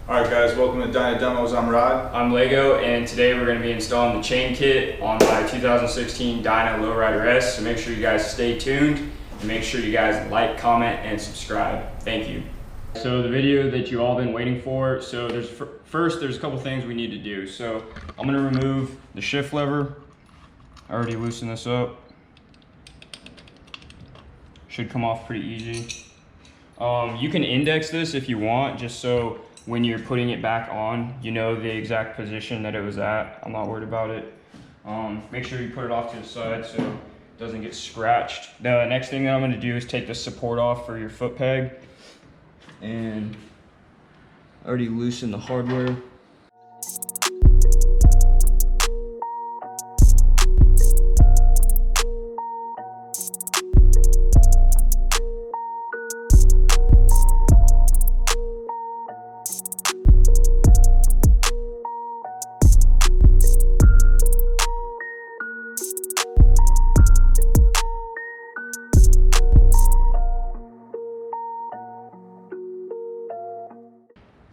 Alright guys, welcome to Dyna Demos. I'm Rod. I'm Lego, and today we're going to be installing the chain kit on my 2016 Dyna Lowrider S. So make sure you guys stay tuned and make sure you guys like, comment, and subscribe. Thank you. So the video that you all been waiting for. So there's a couple things we need to do. So I'm going to remove the shift lever. I already loosened this up. Should come off pretty easy. You can index this if you want, just so when you're putting it back on, you know the exact position that it was at. I'm not worried about it. Make sure you put it off to the side so it doesn't get scratched. The next thing that I'm gonna do is take the support off for your foot peg. And I already loosened the hardware.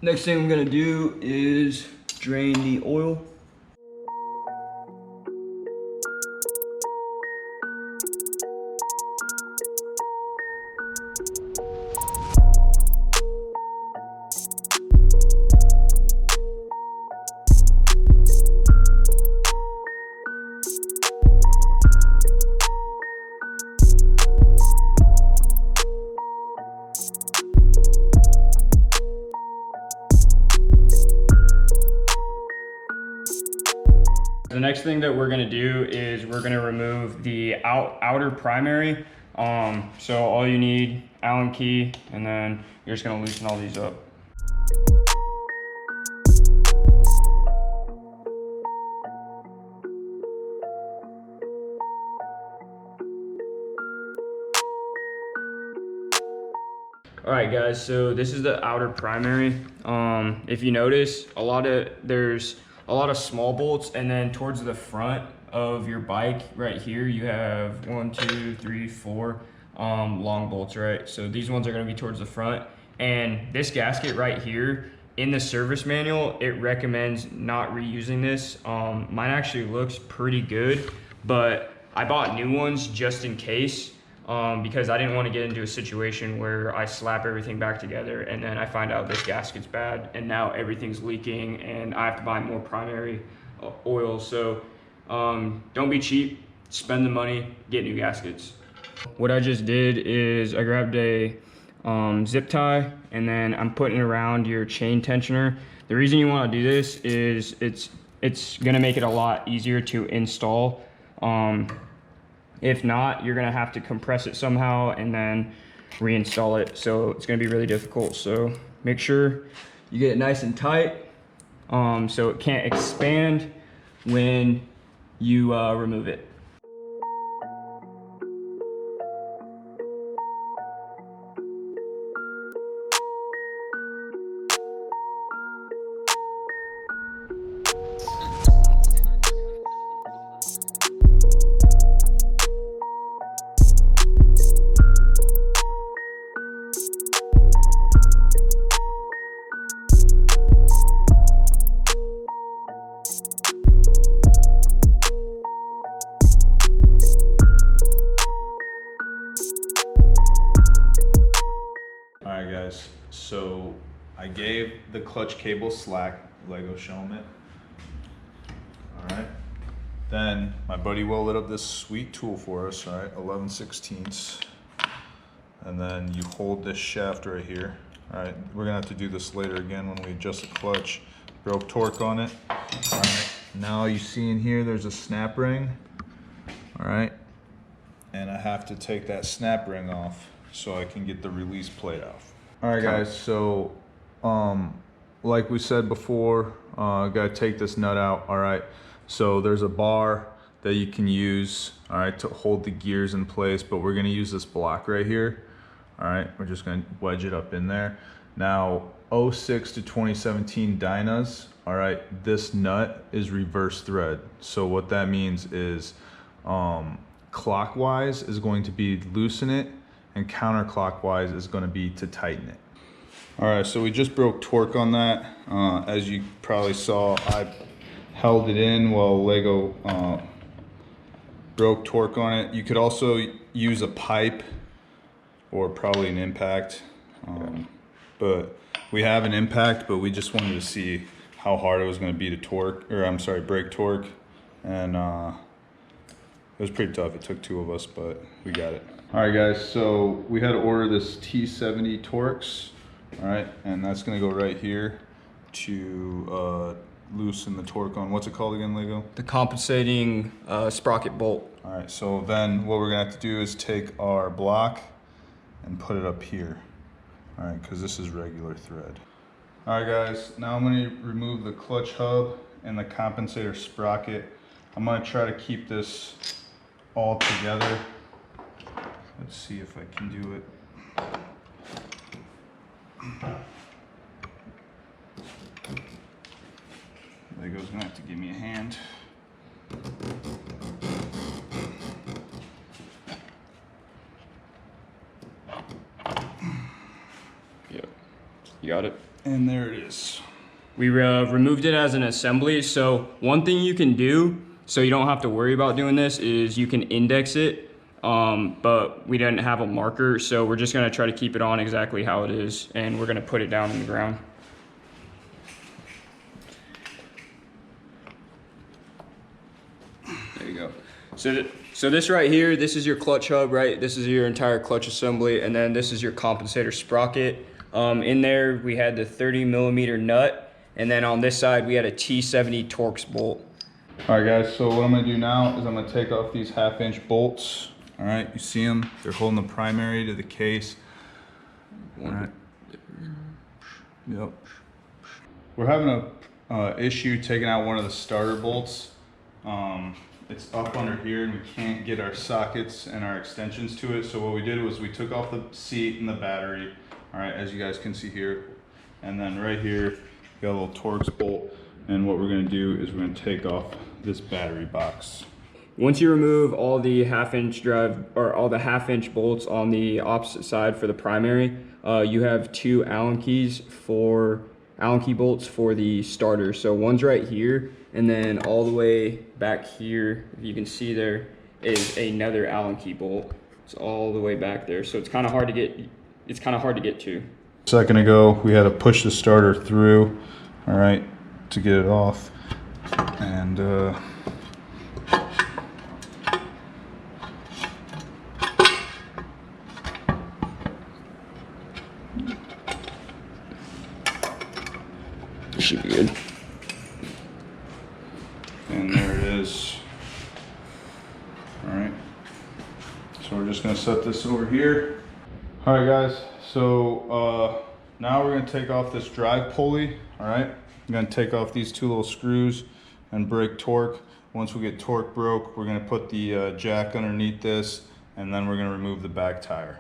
Next thing I'm gonna do is drain the oil. The next thing that we're gonna do is we're gonna remove the outer primary. So all you need, Allen key, and then you're just gonna loosen all these up. All right guys, so this is the outer primary. If you notice, there's a lot of small bolts, and then towards the front of your bike right here, you have 1, 2, 3, 4 long bolts, right? So these ones are gonna be towards the front. And this gasket right here, in the service manual, it recommends not reusing this. Mine actually looks pretty good, but I bought new ones just in case. Because I didn't want to get into a situation where I slap everything back together and then I find out this gasket's bad and now everything's leaking and I have to buy more primary oil. So don't be cheap, spend the money, get new gaskets. What I just did is I grabbed a zip tie and then I'm putting it around your chain tensioner. The reason you want to do this is it's going to make it a lot easier to install. If not, you're gonna have to compress it somehow and then reinstall it. So it's gonna be really difficult. So make sure you get it nice and tight so it can't expand when you remove it. Alright guys, so I gave the clutch cable slack. Lego, show him it. Alright. Then my buddy welded up this sweet tool for us, alright, 11/16. And then you hold this shaft right here. Alright, we're gonna have to do this later again when we adjust the clutch. Broke torque on it. Alright, now you see in here there's a snap ring. Alright, and I have to take that snap ring off so I can get the release plate off. Alright guys, so like we said before, gotta take this nut out. Alright, so there's a bar that you can use, alright, to hold the gears in place, but we're gonna use this block right here. Alright, we're just gonna wedge it up in there. Now 06 to 2017 Dynas, alright, this nut is reverse thread. So what that means is clockwise is going to be loosen it, and counterclockwise is going to be to tighten it. All right, so we just broke torque on that. As you probably saw, I held it in while Lego broke torque on it. You could also use a pipe or probably an impact. But we have an impact, but we just wanted to see how hard it was going to be to torque, or I'm sorry, break torque. And it was pretty tough. It took two of us, but we got it. All right, guys, so we had to order this T70 Torx. All right, and that's gonna go right here to loosen the torque on, what's it called again, Lego? The compensating sprocket bolt. All right, so then what we're gonna have to do is take our block and put it up here. All right, because this is regular thread. All right, guys, now I'm gonna remove the clutch hub and the compensator sprocket. I'm gonna try to keep this all together. Let's see if I can do it. Lego's gonna have to give me a hand. Yep, you got it. And there it is. We removed it as an assembly. So one thing you can do, so you don't have to worry about doing this, is you can index it. But we didn't have a marker, so we're just gonna try to keep it on exactly how it is, and we're gonna put it down in the ground. There you go. So this right here, this is your clutch hub, right? This is your entire clutch assembly, and then this is your compensator sprocket. In there, we had the 30mm nut, and then on this side, we had a T70 Torx bolt. All right, guys, so what I'm gonna do now is I'm gonna take off these 1/2-inch bolts. All right, you see them? They're holding the primary to the case. All right. Yep. We're having a issue taking out one of the starter bolts. It's up under here and we can't get our sockets and our extensions to it. So what we did was we took off the seat and the battery. All right, as you guys can see here. And then right here, we got a little Torx bolt. And what we're gonna do is we're gonna take off this battery box. Once you remove all the 1/2-inch drive, or all the 1/2-inch bolts on the opposite side for the primary, you have two Allen key bolts for the starter. So one's right here, and then all the way back here, if you can see there, is another Allen key bolt. It's all the way back there. So it's kind of hard to get. It's kind of hard to get to. A second ago, we had to push the starter through, all right, to get it off, and Should be good. And there it is. All right. So we're just gonna set this over here. All right, guys. So now we're gonna take off this drive pulley. All right. I'm gonna take off these two little screws and break torque. Once we get torque broke, we're gonna put the jack underneath this, and then we're gonna remove the back tire.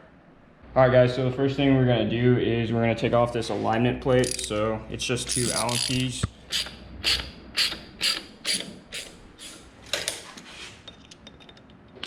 All right, guys, so the first thing we're gonna do is we're gonna take off this alignment plate. So it's just two Allen keys.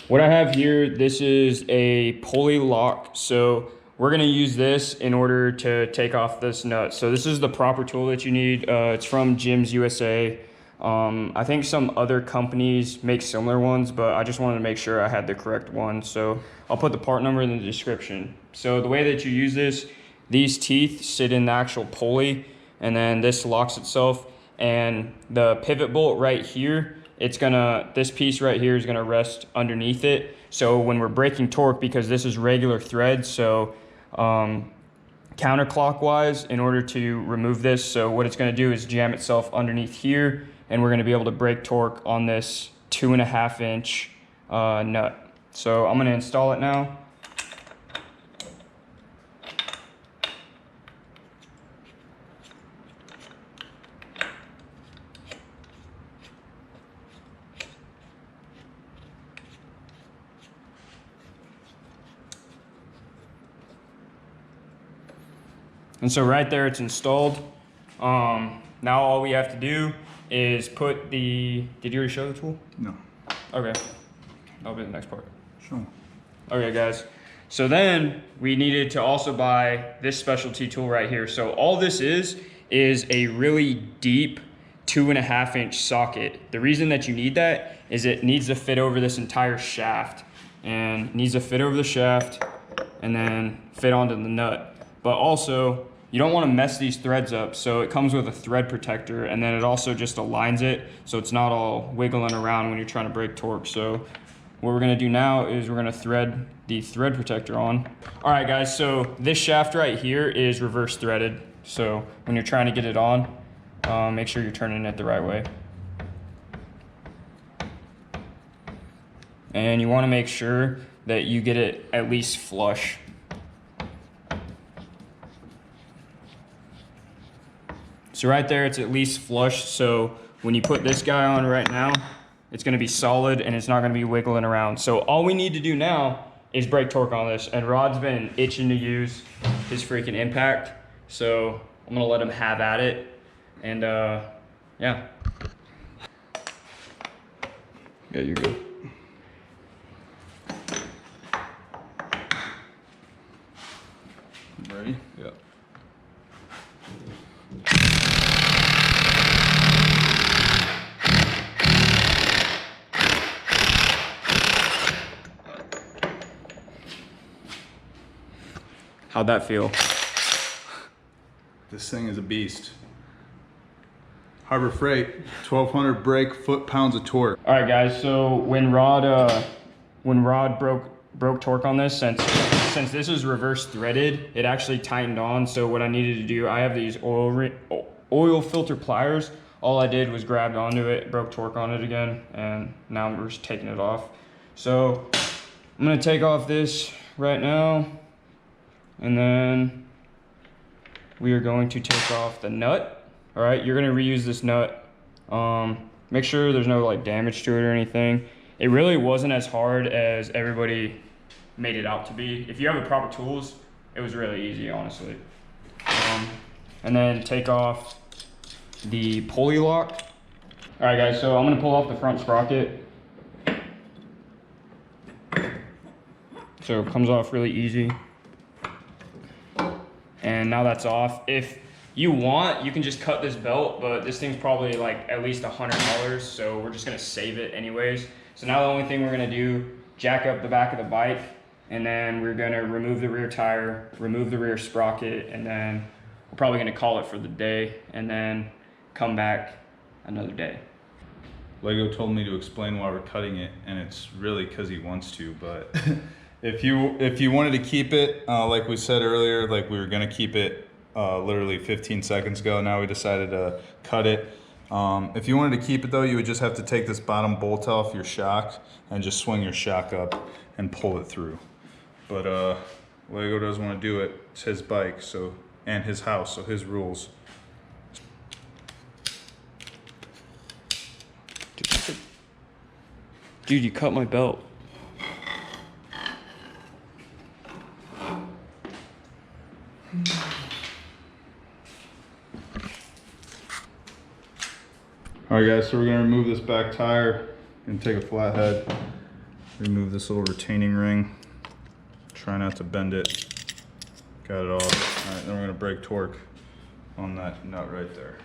What I have here, this is a pulley lock. So we're gonna use this in order to take off this nut. So this is the proper tool that you need. It's from Gyms USA. I think some other companies make similar ones, but I just wanted to make sure I had the correct one. So I'll put the part number in the description. So the way that you use this, these teeth sit in the actual pulley, and then this locks itself, and the pivot bolt right here, this piece right here is gonna rest underneath it. So when we're breaking torque, because this is regular thread, so counterclockwise in order to remove this. So what it's gonna do is jam itself underneath here, and we're gonna be able to break torque on this 2.5-inch nut. So I'm gonna install it now. And so right there, it's installed. Now all we have to do is put did you already show the tool? No. Okay, that'll be the next part. Sure. Okay, guys. So then we needed to also buy this specialty tool right here. So all this is a really deep 2.5 inch socket. The reason that you need that is it needs to fit over this entire shaft, and it needs to fit over the shaft and then fit onto the nut. But also you don't want to mess these threads up, so it comes with a thread protector, and then it also just aligns it so it's not all wiggling around when you're trying to break torque. So what we're gonna do now is we're gonna thread the thread protector on. All right guys, so this shaft right here is reverse threaded. So when you're trying to get it on, make sure you're turning it the right way. And you wanna make sure that you get it at least flush. So right there, it's at least flush. So when you put this guy on right now, it's gonna be solid and it's not gonna be wiggling around. So all we need to do now is break torque on this. And Rod's been itching to use his freaking impact. So I'm gonna let him have at it. And yeah. Yeah, you're good. Ready? Yeah. How'd that feel? This thing is a beast. Harbor Freight, 1200 brake, foot-pounds of torque. All right, guys. So when Rod broke torque on this, since this is reverse threaded, it actually tightened on. So what I needed to do, I have these oil filter pliers. All I did was grabbed onto it, broke torque on it again, and now we're just taking it off. So I'm gonna take off this right now, and then we are going to take off the nut. All right, you're gonna reuse this nut. Make sure there's no like damage to it or anything. It really wasn't as hard as everybody made it out to be. If you have the proper tools, it was really easy, honestly. And then take off the pulley lock. All right, guys, so I'm gonna pull off the front sprocket. So it comes off really easy. And now that's off. If you want, you can just cut this belt, but this thing's probably like at least $100, so we're just gonna save it anyways. So now the only thing we're gonna do, jack up the back of the bike, and then we're gonna remove the rear tire, remove the rear sprocket, and then we're probably gonna call it for the day, and then come back another day. Lego told me to explain why we're cutting it, and it's really because he wants to, but if you wanted to keep it, like we said earlier, like we were gonna keep it literally 15 seconds ago, now we decided to cut it. If you wanted to keep it though, you would just have to take this bottom bolt off your shock and just swing your shock up and pull it through. But Lego doesn't want to do it. It's his bike, so, and his house, so his rules. Dude, you cut my belt. All right guys, so we're gonna remove this back tire and take a flathead, remove this little retaining ring, try not to bend it, got it off. All right, then we're gonna break torque on that nut right there.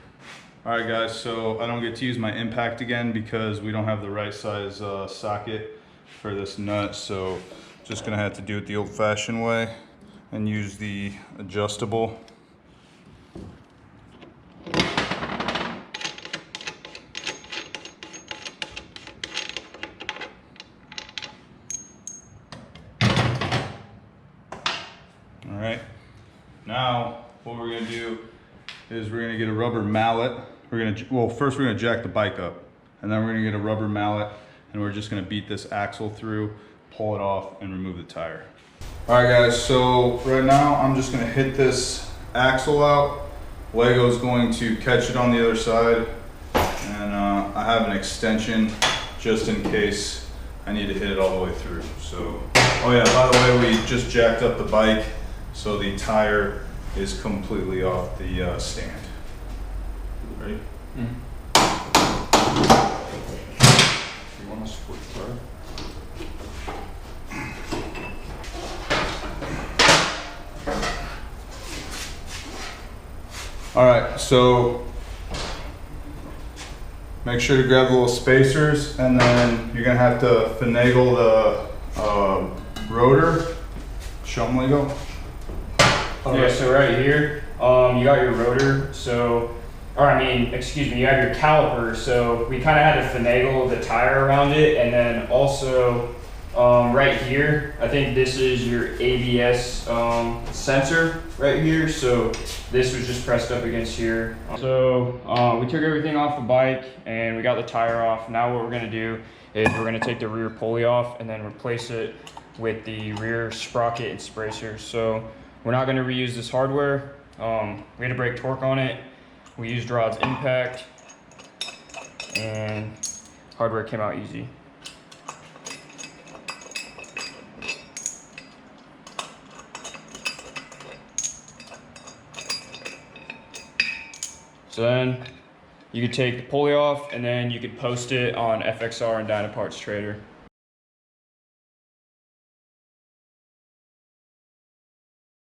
All right guys, so I don't get to use my impact again because we don't have the right size socket for this nut, so just gonna have to do it the old-fashioned way and use the adjustable. All right, now what we're gonna do is we're gonna get a rubber mallet. First we're gonna jack the bike up, and then we're gonna get a rubber mallet, and we're just gonna beat this axle through, pull it off, and remove the tire. All right guys, so right now I'm just gonna hit this axle out. Lego's going to catch it on the other side, and I have an extension just in case I need to hit it all the way through. So, oh yeah, by the way, we just jacked up the bike, so the tire is completely off the stand. Ready? Mm-hmm. You want to split the tire? All right, so make sure to grab the little spacers, and then you're gonna have to finagle the rotor. Show them, Lego. Yeah, so right here, you got your rotor, you have your caliper, so we kind of had to finagle the tire around it, and then also right here, I think this is your ABS sensor right here, so this was just pressed up against here. So we took everything off the bike and we got the tire off. Now what we're gonna do is we're gonna take the rear pulley off and then replace it with the rear sprocket and spacers. So we're not gonna reuse this hardware. We had to break torque on it. We used Rod's Impact, and hardware came out easy. So then you could take the pulley off and then you could post it on FXR and Dyna Parts Trader.